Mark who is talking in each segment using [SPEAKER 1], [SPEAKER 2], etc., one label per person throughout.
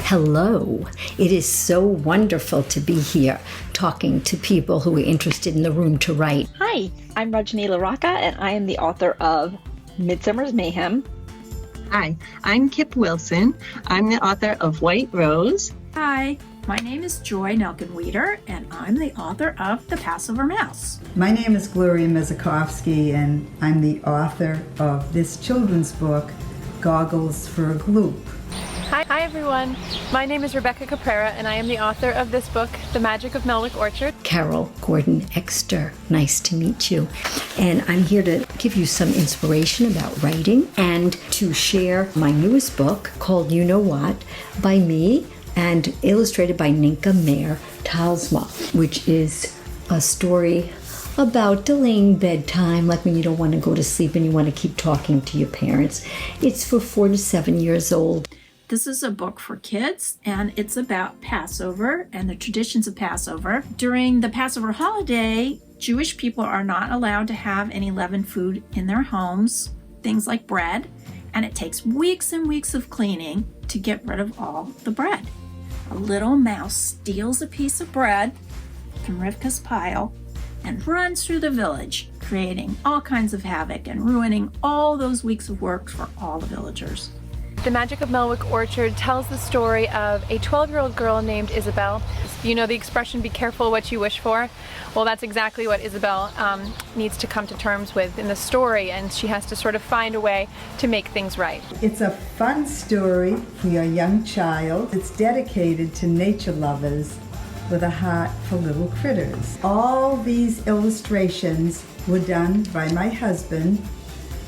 [SPEAKER 1] Hello. It is so wonderful to be here talking to people who are interested in the room to write.
[SPEAKER 2] Hi, I'm Rajani LaRocca, and I am the author of Midsummer's Mayhem.
[SPEAKER 3] Hi, I'm Kip Wilson. I'm the author of White Rose.
[SPEAKER 4] Hi, my name is Joy Nelken-Weeder, and I'm the author of The Passover Mouse.
[SPEAKER 5] My name is Gloria Mezikovsky, and I'm the author of this children's book, Goggles for a Gloop.
[SPEAKER 6] Hi everyone, my name is Rebecca Caprera and I am the author of this book, The Magic of Melwick Orchard.
[SPEAKER 1] Carol Gordon Exter, nice to meet you. And I'm here to give you some inspiration about writing and to share my newest book called You Know What by me and illustrated by Ninka Mayer Talsma, which is a story about delaying bedtime, like when you don't want to go to sleep and you want to keep talking to your parents. It's for 4 to 7 years old.
[SPEAKER 4] This is a book for kids, and it's about Passover and the traditions of Passover. During the Passover holiday, Jewish people are not allowed to have any leavened food in their homes, things like bread, and it takes weeks and weeks of cleaning to get rid of all the bread. A little mouse steals a piece of bread from Rivka's pile and runs through the village, creating all kinds of havoc and ruining all those weeks of work for all the villagers.
[SPEAKER 6] The Magic of Melwick Orchard tells the story of a 12-year-old girl named Isabel. You know the expression, be careful what you wish for? Well, that's exactly what Isabel needs to come to terms with in the story, and she has to sort of find a way to make things right.
[SPEAKER 5] It's a fun story for your young child. It's dedicated to nature lovers with a heart for little critters. All these illustrations were done by my husband,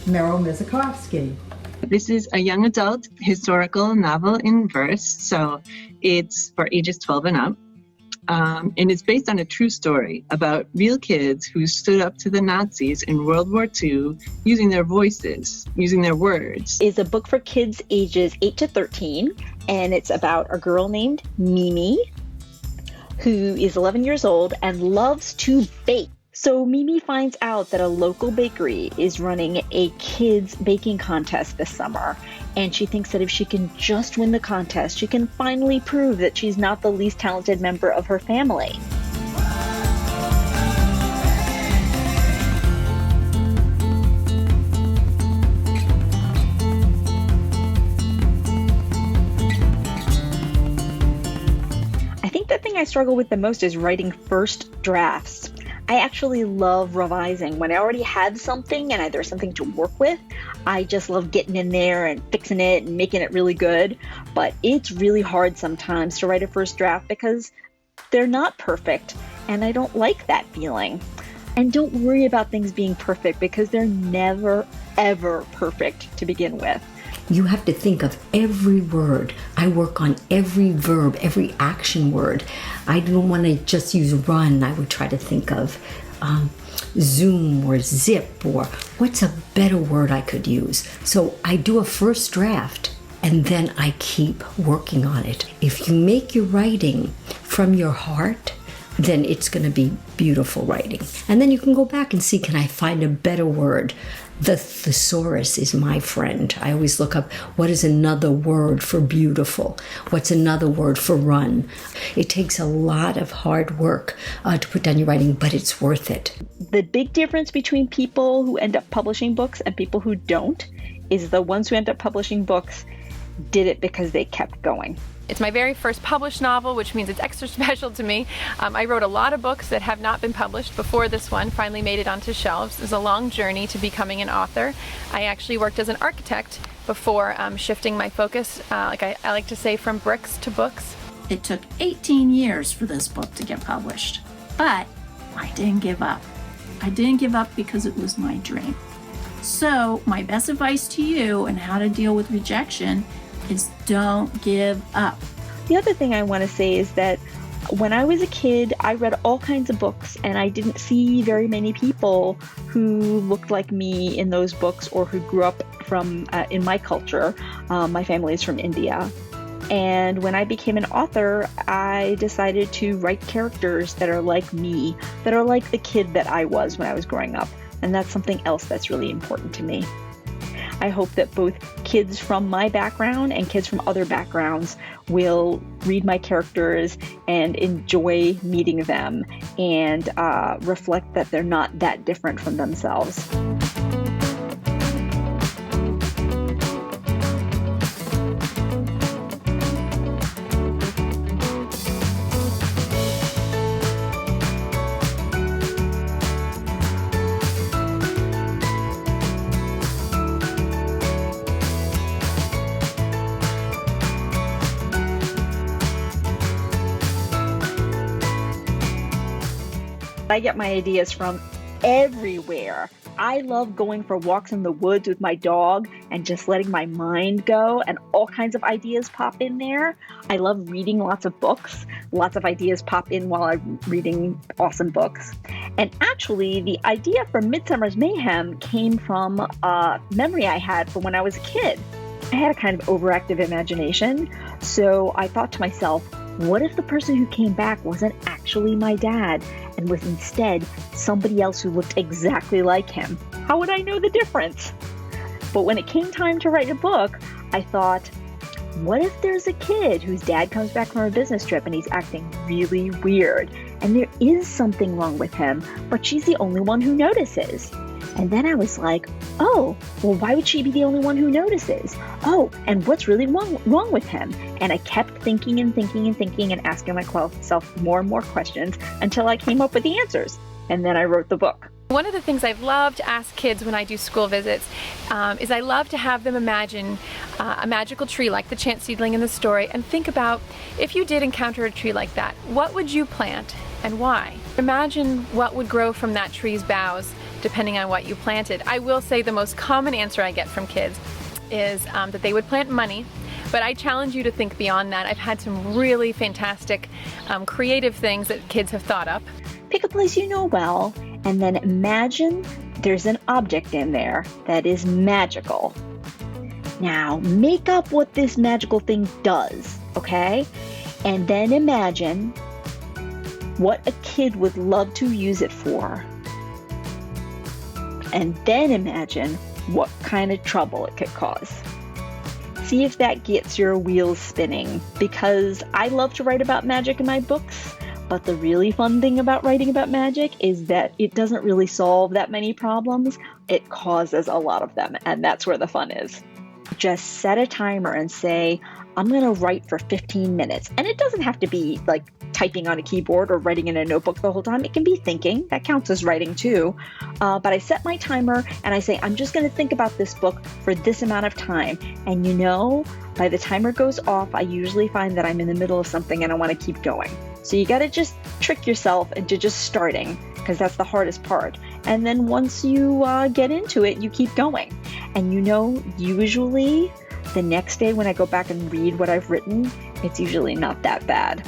[SPEAKER 5] Merrill Mizakovsky.
[SPEAKER 3] This is a young adult historical novel in verse, so it's for ages 12 and up. And it's based on a true story about real kids who stood up to the Nazis in World War II using their voices, using their words.
[SPEAKER 2] It's a book for kids ages 8 to 13, and it's about a girl named Mimi, who is 11 years old and loves to bake. So Mimi finds out that a local bakery is running a kids baking contest this summer, and she thinks that if she can just win the contest, she can finally prove that she's not the least talented member of her family. I think the thing I struggle with the most is writing first drafts. I actually love revising. When I already had something and there's something to work with, I just love getting in there and fixing it and making it really good. But it's really hard sometimes to write a first draft because they're not perfect, and I don't like that feeling. And don't worry about things being perfect because they're never, ever perfect to begin with.
[SPEAKER 1] You have to think of every word. I work on every verb, every action word. I don't want to just use run. I would try to think of zoom or zip, or what's a better word I could use. So I do a first draft and then I keep working on it. If you make your writing from your heart, then it's going to be beautiful writing. And then you can go back and see, can I find a better word? The thesaurus is my friend. I always look up, what is another word for beautiful? What's another word for run? It takes a lot of hard work to put down your writing, but it's worth it.
[SPEAKER 2] The big difference between people who end up publishing books and people who don't is the ones who end up publishing books did it because they kept going.
[SPEAKER 6] It's my very first published novel, which means it's extra special to me. I wrote a lot of books that have not been published before this one finally made it onto shelves. It was a long journey to becoming an author. I actually worked as an architect before shifting my focus, like I like to say, from bricks to books.
[SPEAKER 4] It took 18 years for this book to get published, but I didn't give up. I didn't give up because it was my dream. So my best advice to you on how to deal with rejection is don't give up.
[SPEAKER 2] The other thing I want to say is that when I was a kid, I read all kinds of books, and I didn't see very many people who looked like me in those books or who grew up from in my culture. My family is from India. And when I became an author, I decided to write characters that are like me, that are like the kid that I was when I was growing up. And that's something else that's really important to me. I hope that both kids from my background and kids from other backgrounds will read my characters and enjoy meeting them and reflect that they're not that different from themselves. I get my ideas from everywhere. I love going for walks in the woods with my dog and just letting my mind go, and all kinds of ideas pop in there. I love reading lots of books. Lots of ideas pop in while I'm reading awesome books. And actually, the idea for Midsummer's Mayhem came from a memory I had from when I was a kid. I had a kind of overactive imagination, so I thought to myself, what if the person who came back wasn't actually my dad and was instead somebody else who looked exactly like him? How would I know the difference? But when it came time to write a book, I thought, what if there's a kid whose dad comes back from a business trip and he's acting really weird, and there is something wrong with him, but she's the only one who notices? And then I was like, oh, well, why would she be the only one who notices? Oh, and what's really wrong with him? And I kept thinking and thinking and thinking and asking myself more and more questions until I came up with the answers. And then I wrote the book.
[SPEAKER 6] One of the things I've loved to ask kids when I do school visits is I love to have them imagine a magical tree like the chance seedling in the story, and think about, if you did encounter a tree like that, what would you plant and why? Imagine what would grow from that tree's boughs depending on what you planted. I will say the most common answer I get from kids is that they would plant money, but I challenge you to think beyond that. I've had some really fantastic creative things that kids have thought up.
[SPEAKER 2] Pick a place you know well, and then imagine there's an object in there that is magical. Now, make up what this magical thing does, okay? And then imagine what a kid would love to use it for. And then imagine what kind of trouble it could cause. See if that gets your wheels spinning, because I love to write about magic in my books, but the really fun thing about writing about magic is that it doesn't really solve that many problems. It causes a lot of them, and that's where the fun is. Just set a timer and say, I'm going to write for 15 minutes. And it doesn't have to be like typing on a keyboard or writing in a notebook the whole time. It can be thinking. That counts as writing too. But I set my timer and I say, I'm just going to think about this book for this amount of time. And you know, by the timer goes off, I usually find that I'm in the middle of something and I want to keep going. So you got to just trick yourself into just starting, because that's the hardest part. And then once you get into it, you keep going. And you know, usually the next day when I go back and read what I've written, it's usually not that bad.